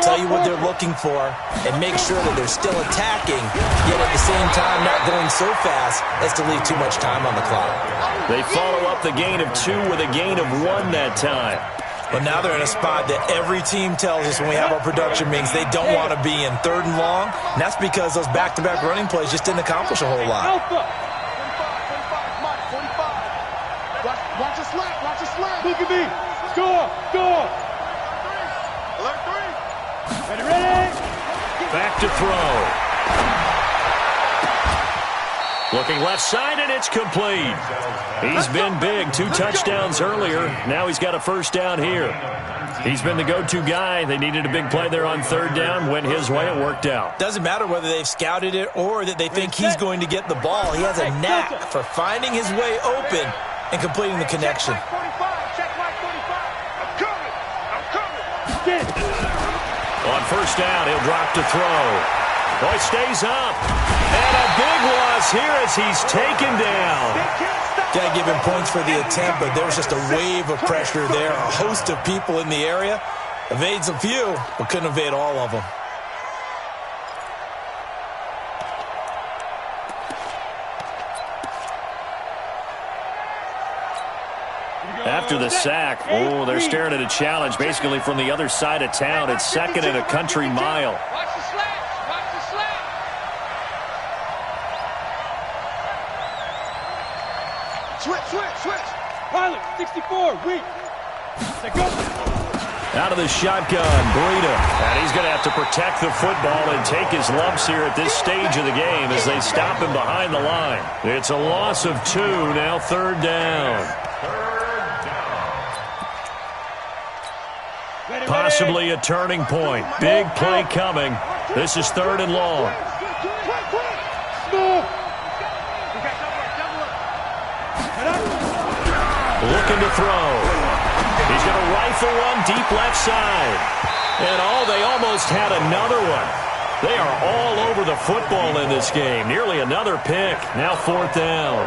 tell you what they're looking for, and make sure that they're still attacking, yet at the same time not going so fast as to leave too much time on the clock. They follow up the gain of 2 with a gain of 1 that time. But now they're in a spot that every team tells us when we have our production meetings they don't want to be in, 3rd and long. And that's because those back-to-back running plays just didn't accomplish a whole lot. Alpha. 45. Watch the slap. Watch the slap. Look at me. Score. Alert 3. Ready. Back to throw. Looking left side, and it's complete. He's been big. 2 touchdowns earlier. Now he's got a first down here. He's been the go-to guy. They needed a big play there on 3rd down. Went his way. It worked out. Doesn't matter whether they've scouted it or that they think he's going to get the ball. He has a knack for finding his way open and completing the connection. Check my 45. I'm coming. On first down, he'll drop to throw. Boy, stays up. And a big loss here as he's taken down. Got to give him points for the attempt, but there was just a wave of pressure there. A host of people in the area. Evades a few, but couldn't evade all of them. After the sack, they're staring at a challenge basically from the other side of town. It's 2nd and a country mile. Watch the slap. Switch. Pilot, 64, weak. Go. Out of the shotgun, Breida. And he's going to have to protect the football and take his lumps here at this stage of the game as they stop him behind the line. It's a loss of 2, now 3rd down. Possibly a turning point. Big play coming. This is 3rd and long. Looking to throw. He's going to rifle one deep left side. And they almost had another one. They are all over the football in this game. Nearly another pick. Now 4th down.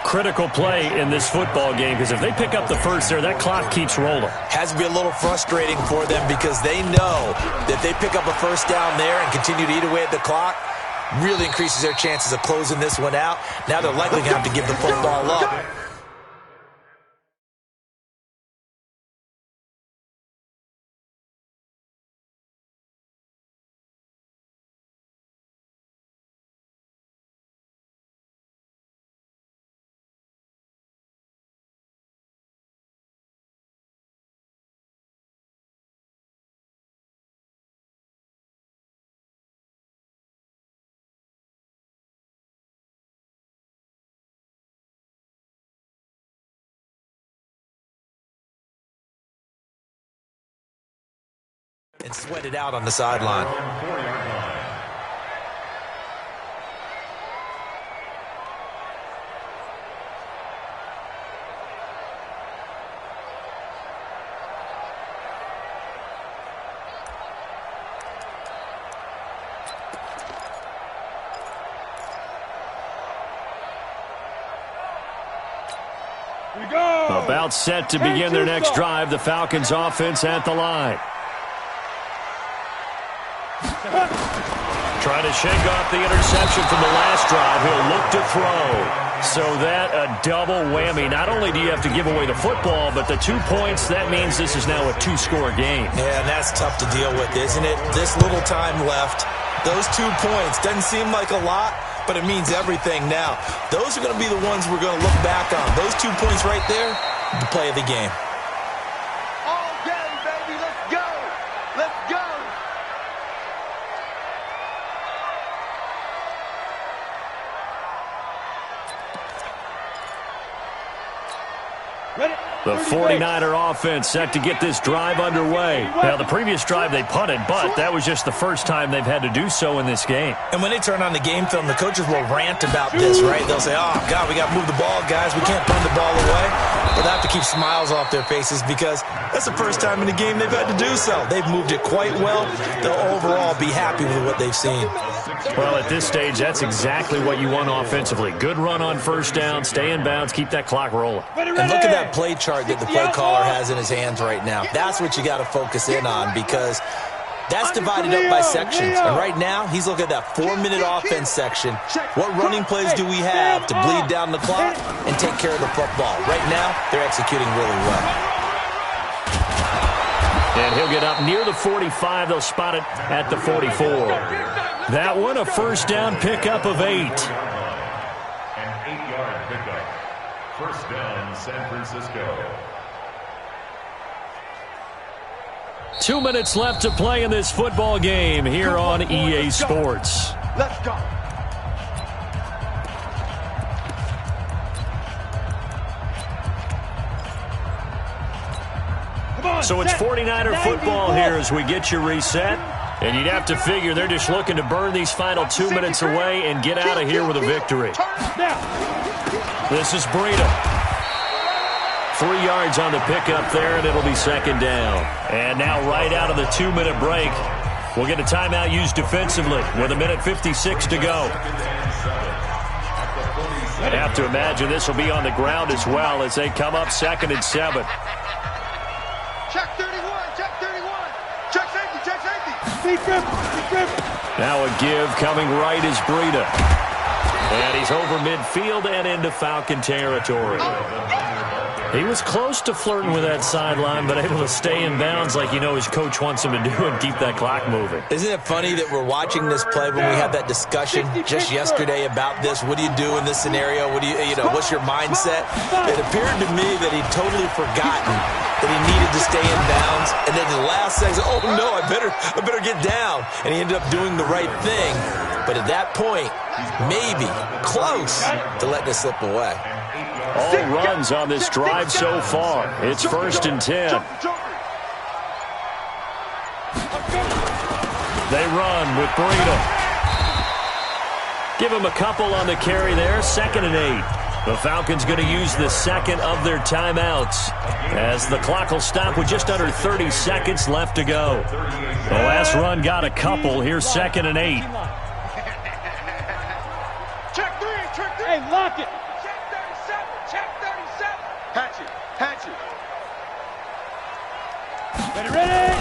Critical play in this football game because if they pick up the first there, that clock keeps rolling. Has to be a little frustrating for them because they know that they pick up a first down there and continue to eat away at the clock, really increases their chances of closing this one out. Now they're likely going to have to give the football up. And sweat it out on the sideline. About set to begin their next drive. The Falcons offense at the line. Trying to shake off the interception from the last drive. He'll look to throw. So that a double whammy. Not only do you have to give away the football, but the 2 points, that means this is now a 2-score game. Yeah, and that's tough to deal with, isn't it? This little time left. Those 2 points doesn't seem like a lot, but it means everything now. Those are going to be the ones we're going to look back on. Those 2 points right there, the play of the game. All game, baby. Let's go. Let's go. Ready? The 49er offense set to get this drive underway. Now, the previous drive they punted, but that was just the first time they've had to do so in this game. And when they turn on the game film, the coaches will rant about this, right? They'll say, oh, God, we got to move the ball, guys. We can't punt the ball away. But they have to keep smiles off their faces because that's the first time in the game they've had to do so. They've moved it quite well. They'll overall be happy with what they've seen. Well, at this stage, that's exactly what you want offensively. Good run on first down, stay in bounds, keep that clock rolling. And look at that play chart that the play caller has in his hands right now. That's what you got to focus in on because that's divided up by sections. And right now, he's looking at that 4-minute offense section. What running plays do we have to bleed down the clock and take care of the football? Right now, they're executing really well. And he'll get up near the 45. They'll spot it at the 44. That one, a first down pickup of 8. An 8-yard pickup. First down, San Francisco. 2 minutes left to play in this football game here on EA Sports. Let's go. So it's 49er football here as we get you reset. And you'd have to figure they're just looking to burn these final 2 minutes away and get out of here with a victory. This is Breida. 3 yards on the pickup there, and it'll be second down. And now right out of the 2-minute break, we'll get a timeout used defensively with 1:56 to go. I'd have to imagine this will be on the ground as well as they come up 2nd and 7. Check 31, check 31. Check safety, check safety. Now a give coming right is Breida. And he's over midfield and into Falcon territory. He was close to flirting with that sideline, but able to stay in bounds like his coach wants him to do and keep that clock moving. Isn't it funny that we're watching this play when we had that discussion just yesterday about this? What do you do in this scenario? What do what's your mindset? It appeared to me that he'd totally forgotten that he needed to stay in bounds, and then the last second, oh no, I better get down, and he ended up doing the right thing. But at that point, maybe close to letting it slip away. All runs on this drive so far. It's 1st and 10. They run with Breida. Give him a couple on the carry there. 2nd and 8. The Falcons going to use the second of their timeouts as the clock will stop with just under 30 seconds left to go. The last run got a couple. Here's 2nd and 8. Check 3, check 3. Hey, lock it. Check 37. Hatch it. Ready.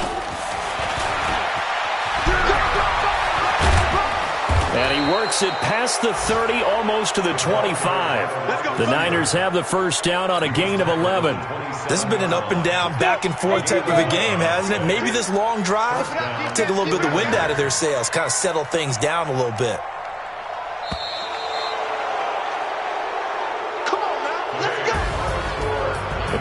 And he works it past the 30, almost to the 25. The Niners have the first down on a gain of 11. This has been an up and down, back and forth type of a game, hasn't it? Maybe this long drive take a little bit of the wind out of their sails, kind of settle things down a little bit.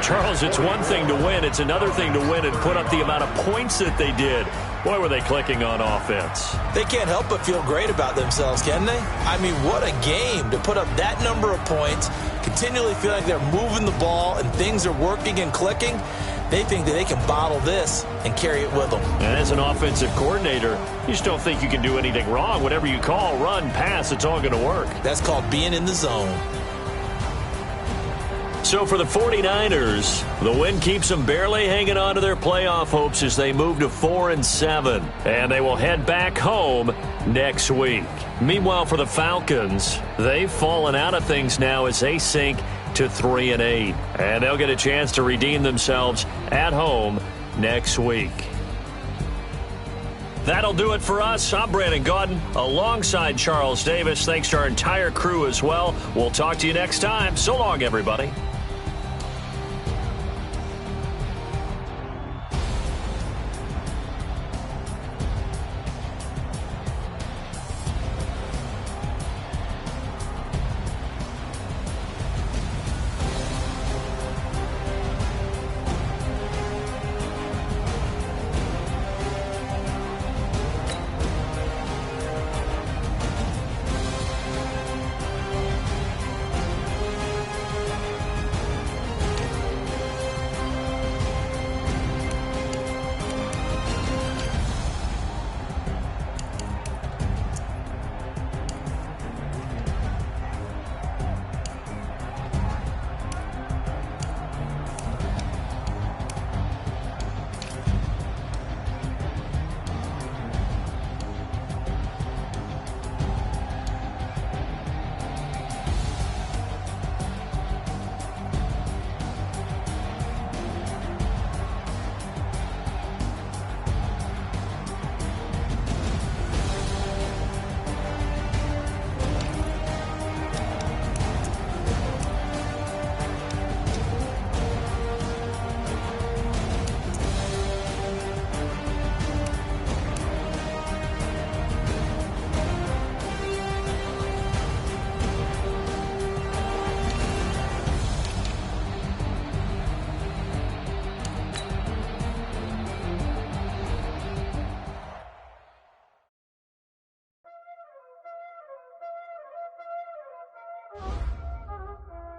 Charles, it's one thing to win. It's another thing to win and put up the amount of points that they did. Boy, were they clicking on offense. They can't help but feel great about themselves, can they? I mean, what a game to put up that number of points, continually feel like they're moving the ball and things are working and clicking. They think that they can bottle this and carry it with them. And as an offensive coordinator, you just don't think you can do anything wrong. Whatever you call, run, pass, it's all going to work. That's called being in the zone. So for the 49ers, the win keeps them barely hanging on to their playoff hopes as they move to 4 and 7. And they will head back home next week. Meanwhile, for the Falcons, they've fallen out of things now as they sink to 3 and 8. And they'll get a chance to redeem themselves at home next week. That'll do it for us. I'm Brandon Gaudin alongside Charles Davis. Thanks to our entire crew as well. We'll talk to you next time. So long, everybody.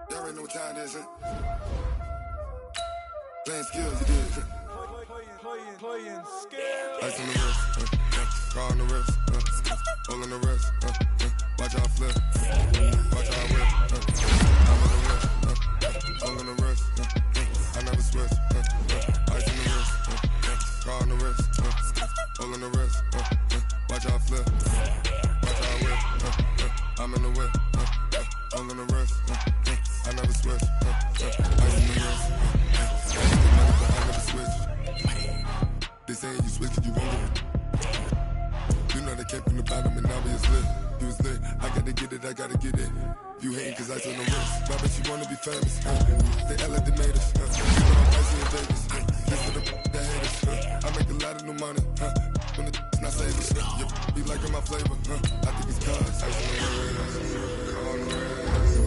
Y'all already know what time it is, huh? Playing skills, you did. Playing skills. Ice on the wrist, car on the wrist, hole in the wrist, watch how I flip, watch how I whip, I'm on the wrist, hole in the wrist, I never switch, ice on the wrist, car on the wrist, hole in the wrist, watch how I flip, watch how I whip, I'm in the whip, hole in the wrist, I never switch, ice on the wrist, I never switch. They say you switch it, you won't get it. You know they came from the bottom and now we is lit. You was lit, I gotta get it, I gotta get it. You hating cause I on the wrist. Why bet you wanna be famous? They act like they made us. You know I'm icy in Vegas. This for the haters. I make a lot of new money. When the not savers. You be liking my flavor. I think it's cause ice on the wrist. On the wrist.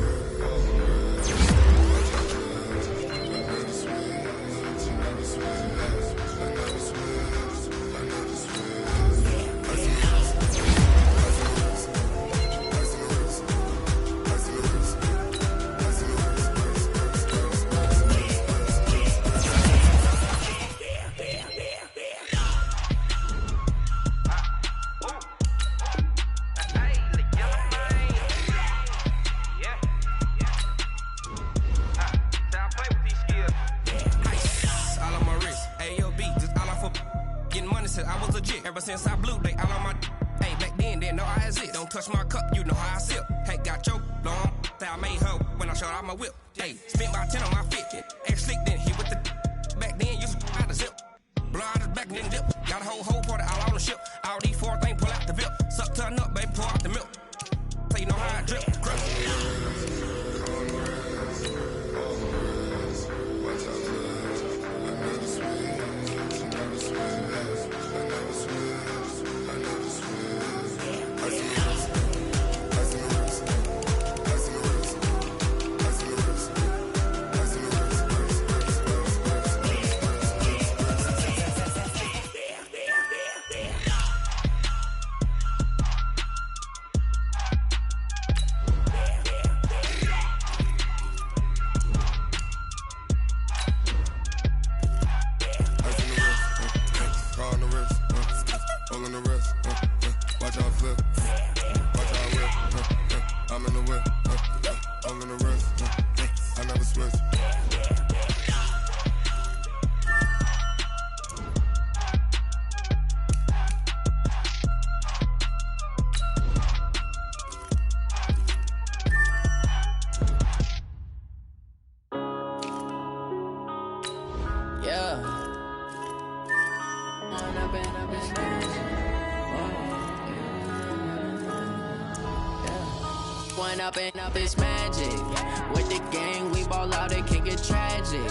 Since I blew, they all on my hey, back then, didn't know I had it. Don't touch my cup, you know how I sip. Hey, got your long that I made her when I showed out my whip. Hey, spent about 10 on my fit. Ex slick, then hit with the back then, used to out the zip. Blow out his back, then dip. Got a whole party all on the ship. All these four things, pull out the VIP. Suck, turn up, baby, pour out the milk. So you know how I drip. Up is magic. With the gang, we ball out, it can get tragic.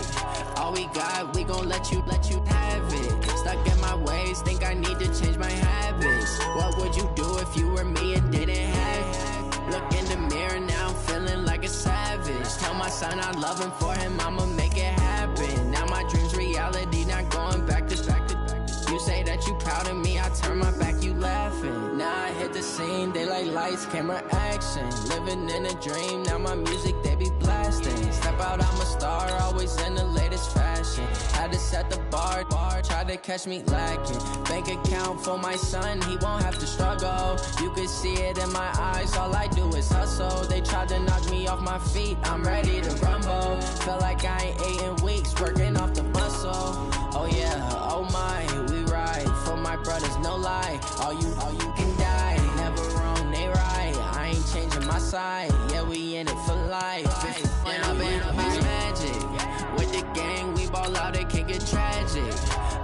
All we got, we gon' let you have it. Stuck in my ways, think I need to change my habits. What would you do if you were me and didn't have it? Look in the mirror, now I'm feeling like a savage. Tell my son I love him, for him I'ma make it happen. Now my dream's reality, not going back to You say that you proud of me, I turn my back, you laughing. Now I hit the scene, they like lights, camera, action. Living in a dream, now my music, they be blasting. Step out, I'm a star, always in the latest fashion. Had to set the bar, try to catch me lacking. Bank account for my son, he won't have to struggle. You can see it in my eyes, all I do is hustle. They tried to knock me off my feet, I'm ready to rumble. Feel like I ain't ate in weeks, working off the muscle. Oh yeah, oh my, we ride for my brothers, no lie. All you can die, never wrong, they right. I ain't changing my side, yeah, we in it for life. When I've been up is magic. With the gang, we ball out, it can get tragic.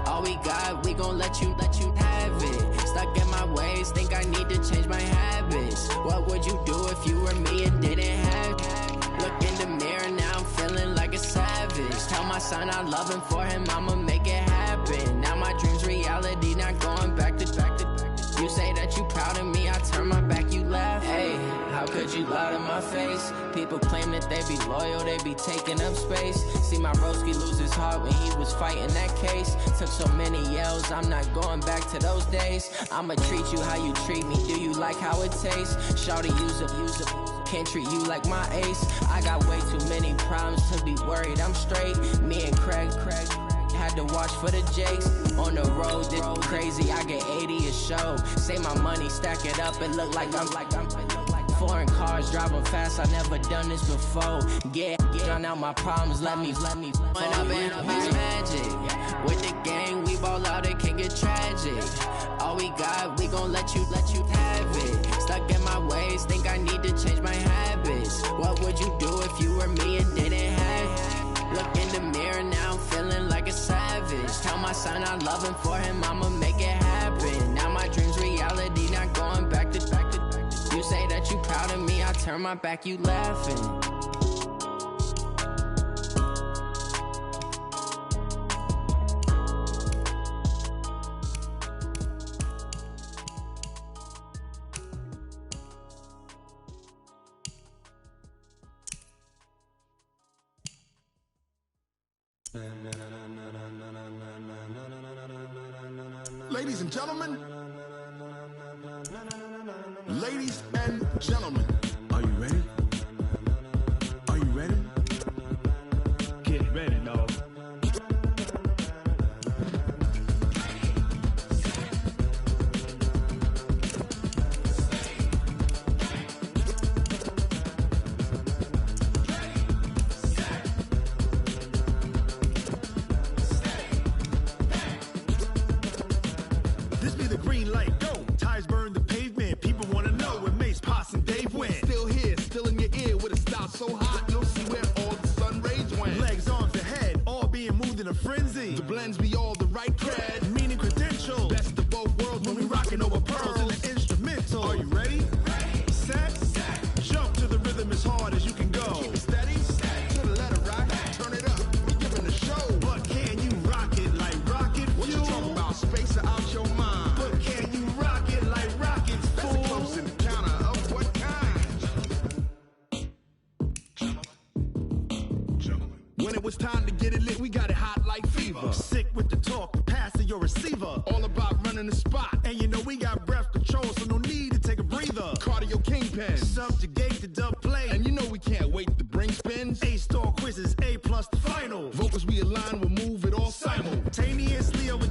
All we got, we gon' let you have it. Stuck in my ways, think I need to change my habits. What would you do if you were me and didn't have it? Look in the mirror, now I'm feeling like a savage. Tell my son I love him, for him I'ma make it happen. Now my dream's reality, not going back to You say that you proud of me, I turn my back, you laugh. Hey, how could you out of my face. People claim that they be loyal, they be taking up space. See my broski lose his heart when he was fighting that case. Took so many yells, I'm not going back to those days. I'ma treat you how you treat me, do you like how it tastes? Shawty, use up, can't treat you like my ace. I got way too many problems to be worried, I'm straight. Me and Craig had to watch for the Jakes. On the road, this crazy, I get 80 a show. Say my money, stack it up, it look like I'm foreign cars, driving fast, I never done this before. Get drown out my problems, let me When up in this magic, with the gang, we ball out, it can get tragic. All we got, we gon' let you have it. Stuck in my ways, think I need to change my habits. What would you do if you were me and didn't have it? Look in the mirror now, I'm feeling like a savage. Tell my son I love him, for him I'ma make it happen. Now my dream's reality, not going back to. You say that you proud of me, I turn my back, you laughing. Ladies and gentlemen, ladies and gentlemen, are you ready? Are you ready? Get ready, dog. This be the green light, go. Tires burn the pavement. People wanna know where Mace, Poss, and Dave went. Still here, still in your ear with a style so hot, you'll see where all the sun rays went. Legs, arms, and head, all being moved in a frenzy. The blends be all the right cred, Meaning credentials. best of both worlds When we rockin' over pearls in the instrumental. Are you ready? Set, jump to the rhythm as hard as you can go. Keep it steady, to the letter right, turn it up, we giving the show. But can you rock it like rocket What you fuel? talking about, space out your mind? But can you rock it like rockets, That's a close fool? encounter of what kind? Gentlemen. When it was time to get it lit, we got it hot like fever. Sick with the talk, pass to your receiver. All about running the spot, And you know we got breath control, so no need to take a breather. cardio kingpin. Subjugate the dub play. And you know we can't wait to bring spins. A-star quizzes, A+ the final. Vocals we align, we'll move it all simultaneously. Simultaneously over